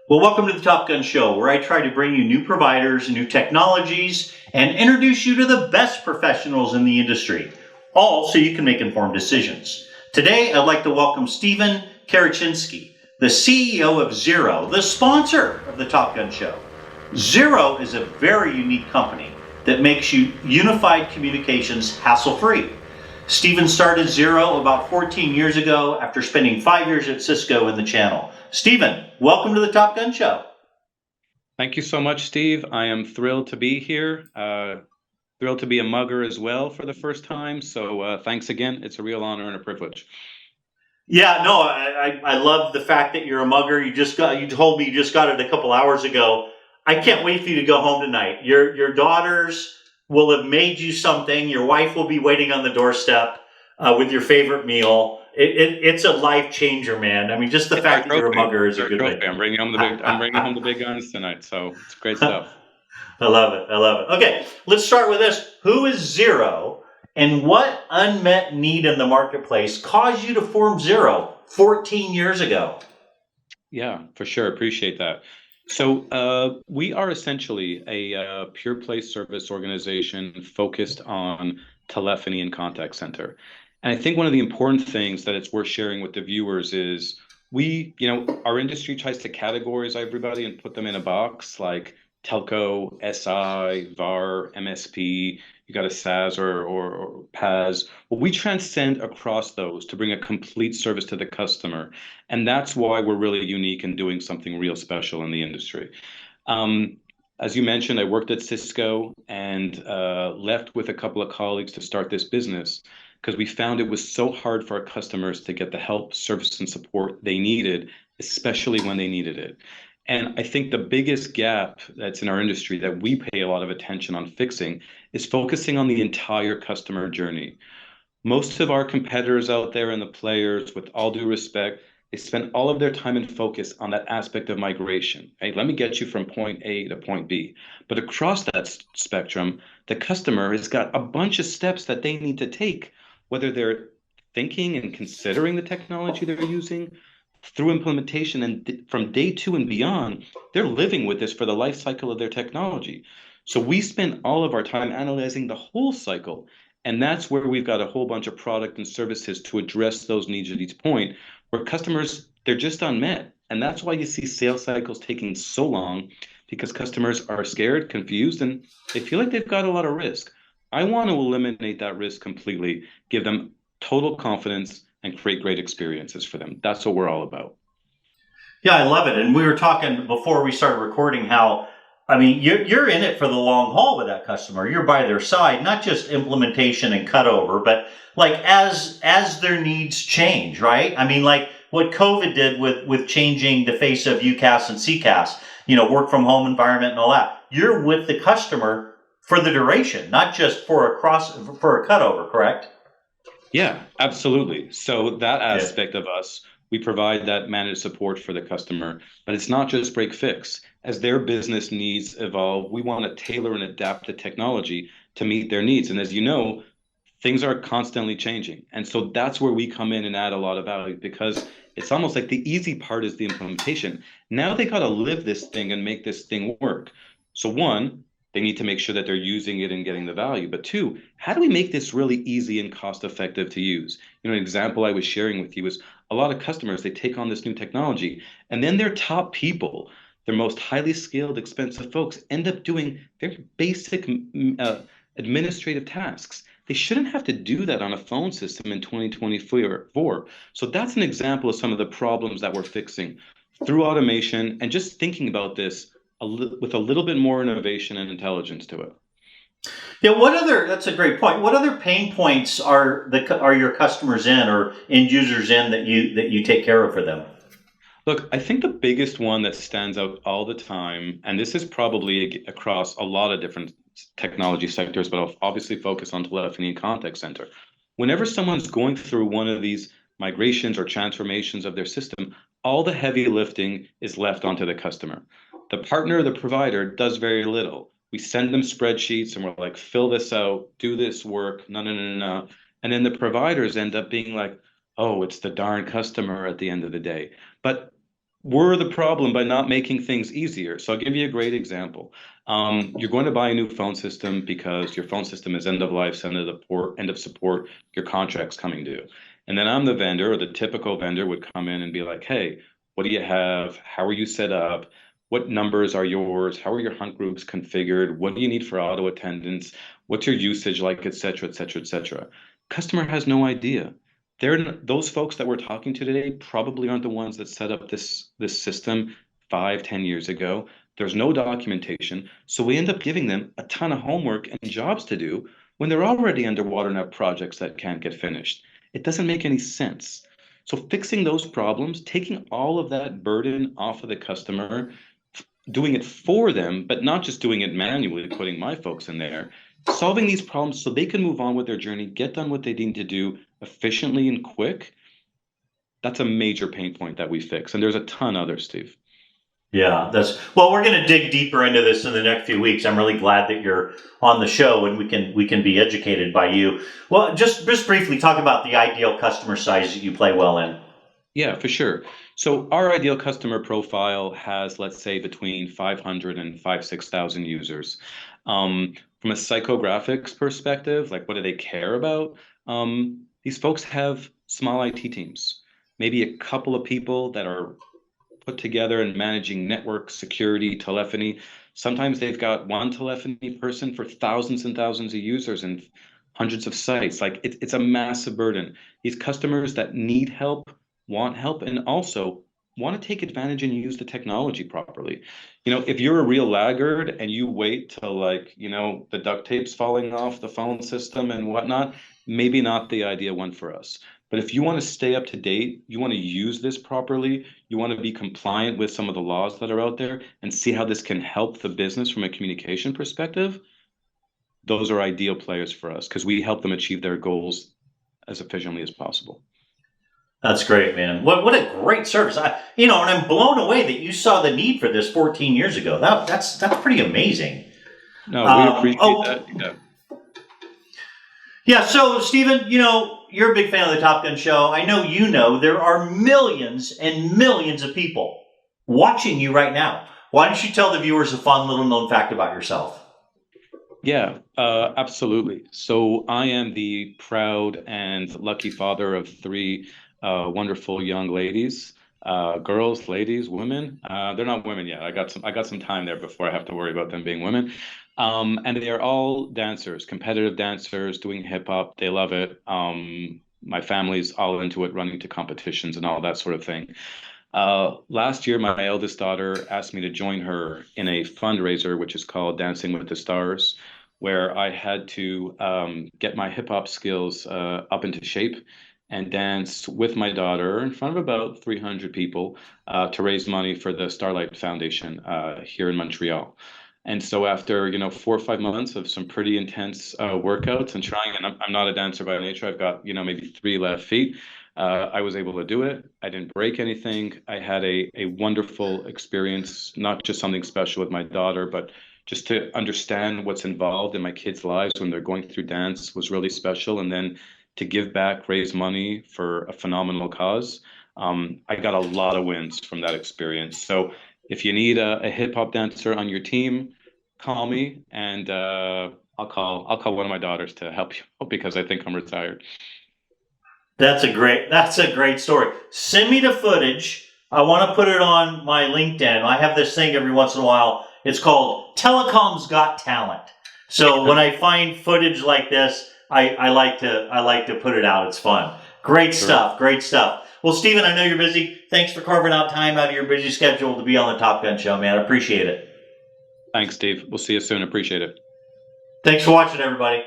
Well, welcome to the Top Gun Show, where I try to bring you new providers, new technologies, and introduce you to the best professionals in the industry, all so you can make informed decisions. Today, I'd like to welcome Stephen Karachinski, the CEO of Ziro, the sponsor of the Top Gun Show. Ziro is a very unique company that makes you unified communications hassle-free. Stephen started Ziro about 14 years ago after spending 5 years at Cisco in the channel. Stephen, welcome to the Top Gun Show. Thank you so much, Steve. I am thrilled to be here. Thrilled to be a mugger as well for the first time. So thanks again. It's a real honor and a privilege. Yeah, no, I love the fact that you're a mugger. You told me you just got it a couple hours ago. I can't wait for you to go home tonight. Your daughters will have made you something. Your wife will be waiting on the doorstep with your favorite meal. It's a life changer, man. I mean, just the It's our fact that you're a trophy. mugger is It's a our good trophy. thing. I'm bringing home the big guns tonight. So it's great stuff. I love it. I love it. Okay, let's start with this. Who is Ziro, and what unmet need in the marketplace caused you to form Ziro 14 years ago? Yeah, for sure. Appreciate that. So we are essentially a pure play service organization focused on telephony and contact center. And I think one of the important things that it's worth sharing with the viewers is our industry tries to categorize everybody and put them in a box like telco, SI, VAR, MSP, you got a SaaS or PaaS. Well, we transcend across those to bring a complete service to the customer. And that's why we're really unique in doing something real special in the industry. Um, as you mentioned, I worked at Cisco and left with a couple of colleagues to start this business because we found it was so hard for our customers to get the help, service, and support they needed, especially when they needed it. And I think the biggest gap that's in our industry that we pay a lot of attention on fixing is focusing on the entire customer journey. Most of our competitors out there and the players, with all due respect, they spend all of their time and focus on that aspect of migration. Hey, let me get you from point A to point B. But across that spectrum, the customer has got a bunch of steps that they need to take, whether they're thinking and considering the technology they're using through implementation and from day two and beyond, they're living with this for the life cycle of their technology. So we spend all of our time analyzing the whole cycle, and that's where we've got a whole bunch of product and services to address those needs at each point, where customers, they're just unmet. And that's why you see sales cycles taking so long, because customers are scared, confused, and they feel like they've got a lot of risk. I want to eliminate that risk completely, give them total confidence, and create great experiences for them. That's what we're all about. Yeah, I love it. And we were talking before we started recording how, I mean, you're in it for the long haul with that customer. You're by their side, not just implementation and cutover, but like as their needs change, right? I mean, like what COVID did with changing the face of UCaaS and CCaaS, work from home environment and all that. You're with the customer for the duration, not just for a cutover, correct? Yeah, absolutely. So that Yeah. aspect of us, we provide that managed support for the customer, but it's not just break fix. As their business needs evolve, we want to tailor and adapt the technology to meet their needs. And as you know, things are constantly changing. And so that's where we come in and add a lot of value because it's almost like the easy part is the implementation. Now they got to live this thing and make this thing work. So one, they need to make sure that they're using it and getting the value. But two, how do we make this really easy and cost effective to use? An example I was sharing with you is a lot of customers, they take on this new technology and then their top people, their most highly skilled, expensive folks end up doing very basic administrative tasks. They shouldn't have to do that on a phone system in 2024. So that's an example of some of the problems that we're fixing through automation and just thinking about this with a little bit more innovation and intelligence to it. Yeah, that's a great point. What other pain points are your customers in or end users in that you take care of for them? Look, I think the biggest one that stands out all the time, and this is probably across a lot of different technology sectors, but I'll obviously focus on telephony and contact center. Whenever someone's going through one of these migrations or transformations of their system, all the heavy lifting is left onto the customer. The partner, the provider, does very little. We send them spreadsheets and we're like, fill this out, do this work, no, no, no, no, no. And then the providers end up being like, oh, it's the darn customer at the end of the day. But we're the problem by not making things easier. So I'll give you a great example. You're going to buy a new phone system because your phone system is end of life, end of support, your contract's coming due. And then I'm the vendor, or the typical vendor would come in and be like, hey, what do you have? How are you set up? What numbers are yours? How are your hunt groups configured? What do you need for auto attendance? What's your usage like, et cetera, et cetera, et cetera. Customer has no idea. Those folks that we're talking to today probably aren't the ones that set up this system 5, 10 years ago. There's no documentation, so we end up giving them a ton of homework and jobs to do when they're already underwater and have projects that can't get finished. It doesn't make any sense. So fixing those problems, taking all of that burden off of the customer, doing it for them, but not just doing it manually, putting my folks in there, solving these problems so they can move on with their journey, get done what they need to do efficiently and quick. That's a major pain point that we fix. And there's a ton others, Steve. Yeah, well, we're going to dig deeper into this in the next few weeks. I'm really glad that you're on the show and we can be educated by you. Well, just briefly talk about the ideal customer size that you play well in. Yeah, for sure. So our ideal customer profile has, let's say, between 500 and 6,000 users. From a psychographics perspective, like what do they care about? These folks have small IT teams, maybe a couple of people that are put together and managing network security, telephony. Sometimes they've got one telephony person for thousands and thousands of users and hundreds of sites. Like it's a massive burden. These customers that need help, want help, and also want to take advantage and use the technology properly. If you're a real laggard and you wait till the duct tape's falling off the phone system and whatnot, maybe not the ideal one for us. But if you want to stay up to date, you want to use this properly, you want to be compliant with some of the laws that are out there and see how this can help the business from a communication perspective, those are ideal players for us because we help them achieve their goals as efficiently as possible. That's great, man. What a great service. And I'm blown away that you saw the need for this 14 years ago. That's pretty amazing. No, we appreciate that. Yeah. Yeah, so Stephen, you're a big fan of the Top Gun show. I know there are millions and millions of people watching you right now. Why don't you tell the viewers a fun little known fact about yourself? Yeah, absolutely. So I am the proud and lucky father of three wonderful young ladies, girls, ladies, women. They're not women yet. I got some time there before I have to worry about them being women. And they are all dancers, competitive dancers, doing hip hop. They love it. My family's all into it, running to competitions and all that sort of thing. Last year, my eldest daughter asked me to join her in a fundraiser, which is called Dancing with the Stars, where I had to get my hip hop skills up into shape and dance with my daughter in front of about 300 people to raise money for the Starlight Foundation here in Montreal. And so after, 4 or 5 months of some pretty intense workouts and trying, and I'm not a dancer by nature, I've got, maybe 3 left feet. I was able to do it. I didn't break anything. I had a wonderful experience, not just something special with my daughter, but just to understand what's involved in my kids' lives when they're going through dance was really special. And then to give back, raise money for a phenomenal cause. I got a lot of wins from that experience. So if you need a hip hop dancer on your team, call me and I'll call one of my daughters to help you out because I think I'm retired. That's a great story. Send me the footage. I want to put it on my LinkedIn. I have this thing every once in a while. It's called Telecom's Got Talent. So when I find footage like this, I like to put it out. It's fun. Great stuff. Great stuff. Well, Stephen, I know you're busy. Thanks for carving out time out of your busy schedule to be on the Top Gun show, man. I appreciate it. Thanks, Steve. We'll see you soon. Appreciate it. Thanks for watching, everybody.